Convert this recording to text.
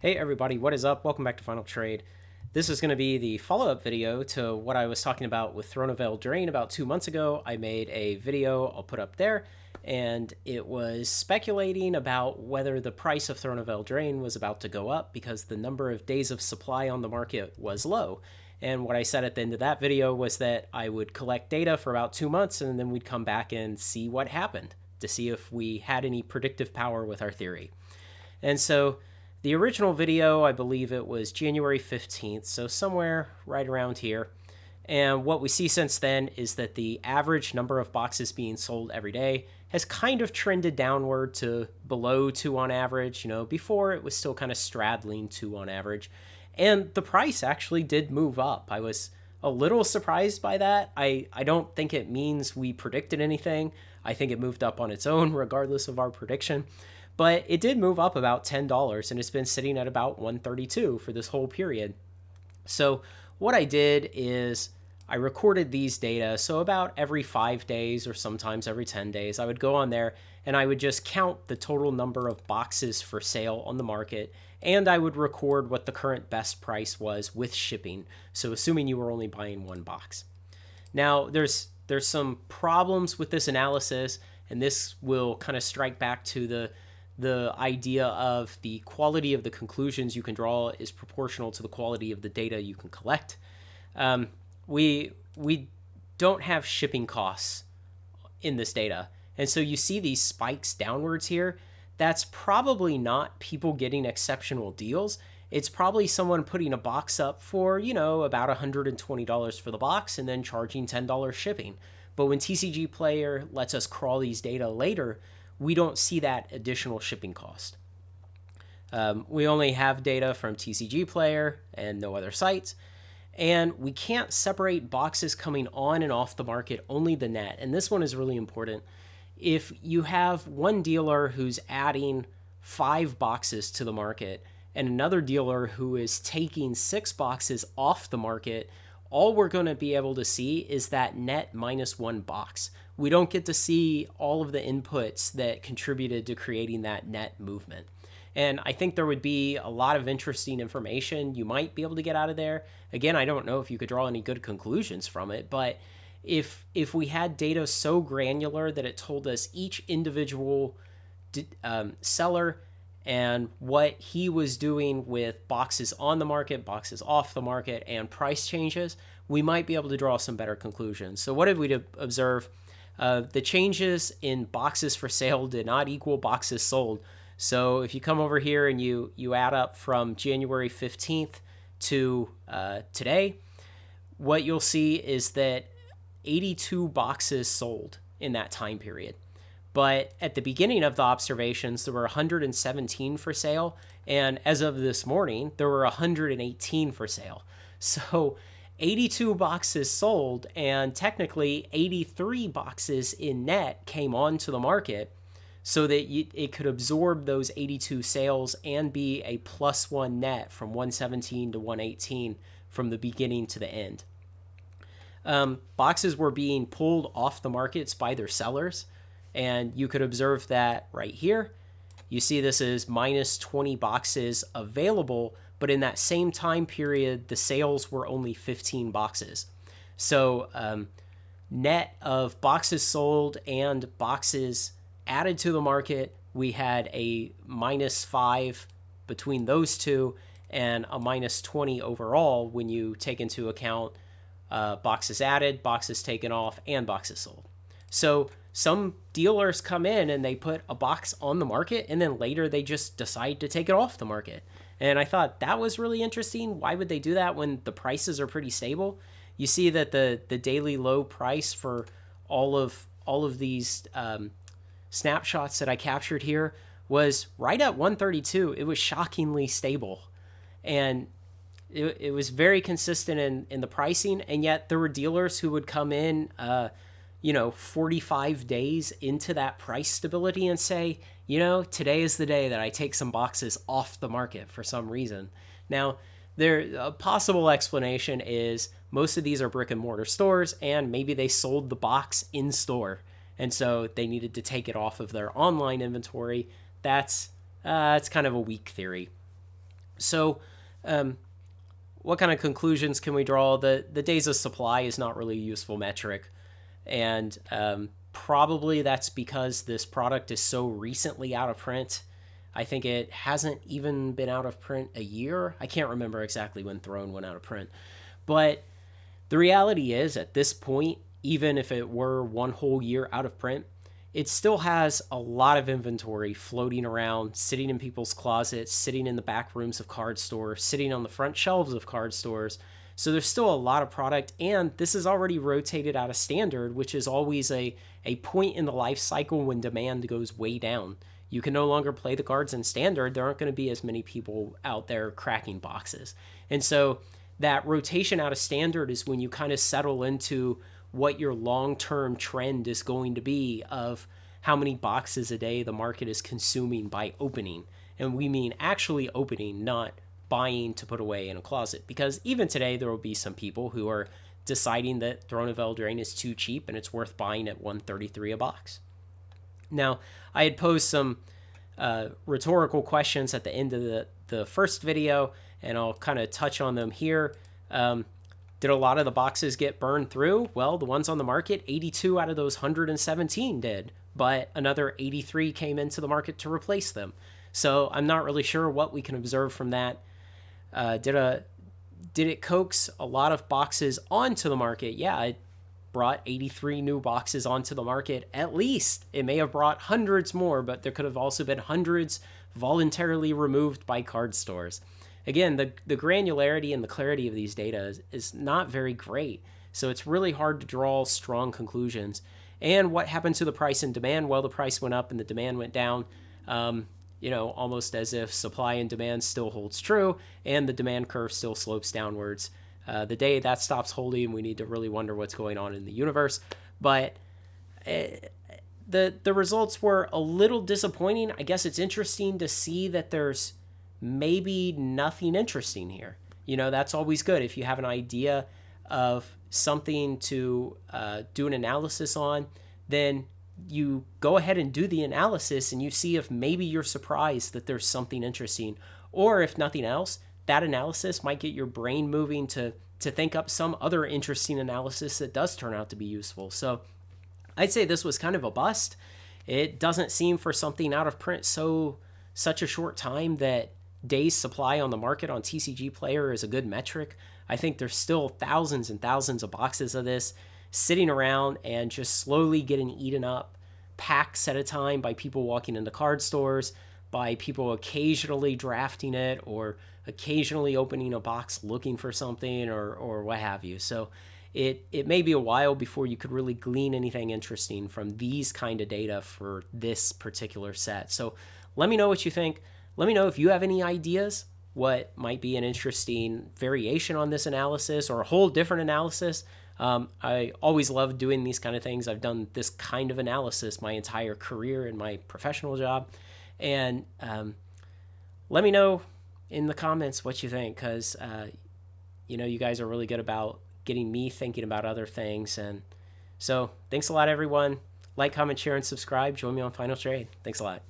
Hey everybody, what is up? Welcome back to Final Trade. This is going to be the follow-up video to what I was talking about with Throne of Eldraine about 2 months ago. I made a video I'll put up there, and it was speculating about whether the price of Throne of Eldraine was about to go up because the number of days of supply on the market was low. And what I said at the end of that video was that I would collect data for about 2 months and then we'd come back and see what happened to see if we had any predictive power with our theory. And so the original video, I believe it was January 15th, so somewhere right around here. And what we see since then is that the average number of boxes being sold every day has kind of trended downward to below 2 on average. Before it was still kind of straddling 2 on average. And the price actually did move up. I was a little surprised by that. I don't think it means we predicted anything. I think it moved up on its own, regardless of our prediction. But it did move up about $10, and it's been sitting at about 132 for this whole period. So what I did is I recorded these data. So about every 5 days or sometimes every 10 days, I would go on there and I would just count the total number of boxes for sale on the market. And I would record what the current best price was with shipping. So assuming you were only buying one box. Now, there's some problems with this analysis, and this will kind of strike back to the idea of the quality of the conclusions you can draw is proportional to the quality of the data you can collect. We don't have shipping costs in this data, and so you see these spikes downwards here. That's probably not people getting exceptional deals. It's probably someone putting a box up for, about $120 for the box and then charging $10 shipping. But when TCG Player lets us crawl these data later, we don't see that additional shipping cost. We only have data from TCG Player and no other sites. And we can't separate boxes coming on and off the market, only the net. And this one is really important. If you have one dealer who's adding 5 boxes to the market and another dealer who is taking 6 boxes off the market, all we're going to be able to see is that net minus 1 box. We don't get to see all of the inputs that contributed to creating that net movement. And I think there would be a lot of interesting information you might be able to get out of there. Again, I don't know if you could draw any good conclusions from it, but if we had data so granular that it told us each individual seller and what he was doing with boxes on the market, boxes off the market, and price changes, we might be able to draw some better conclusions. So what did we observe? The changes in boxes for sale did not equal boxes sold. So if you come over here and you add up from January 15th to today, what you'll see is that 82 boxes sold in that time period. But at the beginning of the observations, there were 117 for sale. And as of this morning, there were 118 for sale. So 82 boxes sold, and technically 83 boxes in net came onto the market so that it could absorb those 82 sales and be a +1 net from 117 to 118 from the beginning to the end. Boxes were being pulled off the markets by their sellers. And you could observe that right here. You see this is minus 20 boxes available, but in that same time period, the sales were only 15 boxes. So net of boxes sold and boxes added to the market, we had a -5 between those two and a -20 overall when you take into account boxes added, boxes taken off, and boxes sold. So some dealers come in and they put a box on the market and then later they just decide to take it off the market. And I thought that was really interesting. Why would they do that when the prices are pretty stable? You see that the daily low price for all of these snapshots that I captured here was right at 132. It was shockingly stable. And it was very consistent in the pricing. And yet there were dealers who would come in 45 days into that price stability and say, today is the day that I take some boxes off the market for some reason. Now, a possible explanation is most of these are brick and mortar stores, and maybe they sold the box in store, and so they needed to take it off of their online inventory. That's kind of a weak theory. So, what kind of conclusions can we draw? The days of supply is not really a useful metric, and probably that's because this product is so recently out of print. I think it hasn't even been out of print a year. I can't remember exactly when Throne went out of print, but the reality is, at this point, even if it were one whole year out of print, it still has a lot of inventory floating around, sitting in people's closets, sitting in the back rooms of card stores, sitting on the front shelves of card stores. So there's still a lot of product, and this is already rotated out of standard, which is always a point in the life cycle when demand goes way down. You can no longer play the cards in standard. There aren't going to be as many people out there cracking boxes. And so that rotation out of standard is when you kind of settle into what your long-term trend is going to be of how many boxes a day the market is consuming by opening. And we mean actually opening, not buying to put away in a closet. Because even today, there will be some people who are deciding that Throne of Eldraine is too cheap and it's worth buying at $133 a box. Now, I had posed some rhetorical questions at the end of the first video, and I'll kind of touch on them here. Did a lot of the boxes get burned through? Well, the ones on the market, 82 out of those 117 did, but another 83 came into the market to replace them. So I'm not really sure what we can observe from that. Did it coax a lot of boxes onto the market? Yeah, it brought 83 new boxes onto the market. At least it may have brought hundreds more, but there could have also been hundreds voluntarily removed by card stores. Again, the granularity and the clarity of these data is not very great. So it's really hard to draw strong conclusions. And what happened to the price and demand? Well, the price went up and the demand went down, almost as if supply and demand still holds true and the demand curve still slopes downwards. The day that stops holding, we need to really wonder what's going on in the universe. But the results were a little disappointing. I guess it's interesting to see that there's maybe nothing interesting here. That's always good. If you have an idea of something to do an analysis on, then you go ahead and do the analysis and you see if maybe you're surprised that there's something interesting. Or if nothing else, that analysis might get your brain moving to think up some other interesting analysis that does turn out to be useful. So I'd say this was kind of a bust. It doesn't seem for something out of print such a short time that days supply on the market on TCG Player is a good metric. I think there's still thousands and thousands of boxes of this sitting around and just slowly getting eaten up, packs at a time, by people walking into card stores, by people occasionally drafting it or occasionally opening a box looking for something or what have you. So it may be a while before you could really glean anything interesting from these kind of data for this particular set. So let me know what you think. Let me know if you have any ideas what might be an interesting variation on this analysis or a whole different analysis. I always love doing these kind of things. I've done this kind of analysis my entire career in my professional job. And let me know in the comments what you think, because, you guys are really good about getting me thinking about other things. And so thanks a lot, everyone. Like, comment, share, and subscribe. Join me on Final Trade. Thanks a lot.